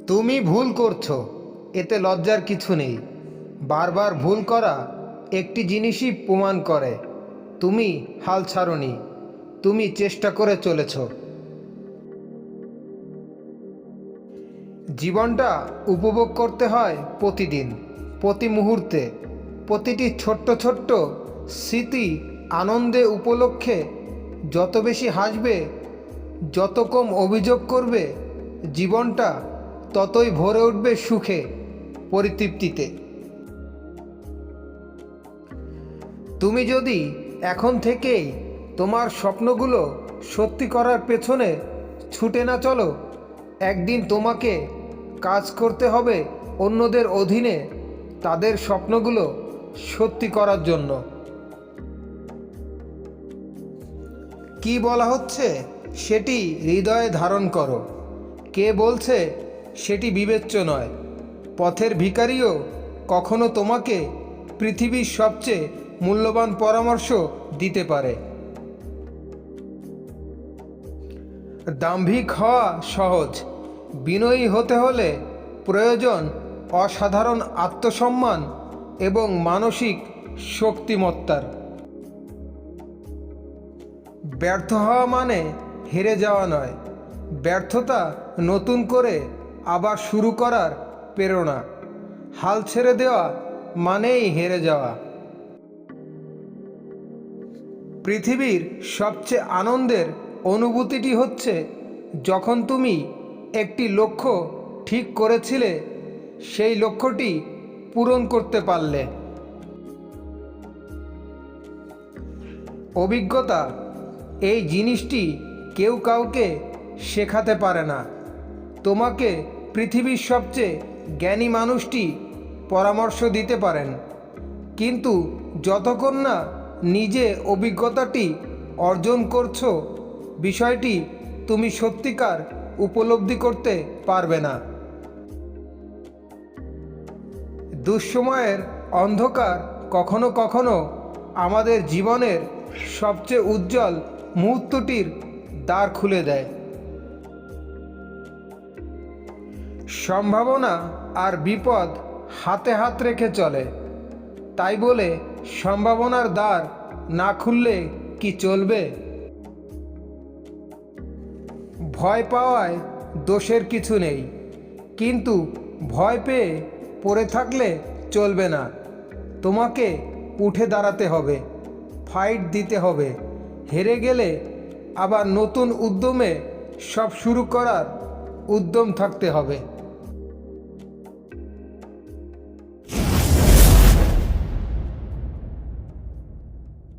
তুমি ভুল করছো, এতে লজ্জার কিছু নেই। বারবার ভুল করা একটি জিনিসই প্রমাণ করে তুমি হাল ছাড়োনি, তুমি চেষ্টা করে চলেছো। জীবনটা উপভোগ করতে হয় প্রতিদিন, প্রতি মুহূর্তে। প্রতিটি ছোট্ট ছোট্ট স্মৃতি আনন্দে উপলক্ষে যত বেশি হাসবে, যত কম অভিযোগ করবে, জীবনটা ততই ভরে উঠবে সুখে, পরিতৃপ্তিতে। তুমি যদি এখন থেকেই তোমার স্বপ্নগুলো সত্যি করার পেছনে ছুটে না চলো, একদিন তোমাকে কাজ করতে হবে অন্যদের অধীনে তাদের স্বপ্নগুলো সত্যি করার জন্য। কি বলা হচ্ছে সেটি হৃদয়ে ধারণ করো, কে বলছে সেটি বিবেচ্য নয়। পথের ভিখারিও কখনো তোমাকে পৃথিবীর সবচেয়ে মূল্যবান পরামর্শ দিতে পারে। দাম্ভিক হওয়া সহজ, বিনয়ী হতে হলে প্রয়োজন অসাধারণ আত্মসম্মান এবং মানসিক শক্তিমত্তার। ব্যর্থ হওয়া মানে হেরে যাওয়া নয়, ব্যর্থতা নতুন করে আবার শুরু করার প্রেরণা। হাল ছেড়ে দেওয়া মানেই হেরে যাওয়া। পৃথিবীর সবচেয়ে আনন্দের অনুভূতিটি হচ্ছে যখন তুমি একটি লক্ষ্য ঠিক করেছিলে, সেই লক্ষ্যটি পূরণ করতে পারলে। অভিজ্ঞতা এই জিনিসটি কেউ কাউকে শেখাতে পারে না। তোমাকে পৃথিবীর সবচেয়ে জ্ঞানী মানুষটি পরামর্শ দিতে পারেন, কিন্তু যতক্ষণ না নিজে অভিজ্ঞতাটি অর্জন করছো, বিষয়টি তুমি সত্যিকার উপলব্ধি করতে পারবে না। দুঃসময়ের অন্ধকার কখনো কখনো আমাদের জীবনের সবচেয়ে উজ্জ্বল মুহূর্তটির দ্বার খুলে দেয়। সম্ভাবনা আর বিপদ হাতে হাত রেখে চলে, তাই বলে সম্ভাবনার দ্বার না খুললে কি চলবে? ভয় পাওয়ায় দোষের কিছু নেই, কিন্তু ভয় পেয়ে পড়ে থাকলে চলবে না। তোমাকে উঠে দাঁড়াতে হবে, ফাইট দিতে হবে। হেরে গেলে আবার নতুন উদ্যমে সব শুরু করার উদ্যম থাকতে হবে।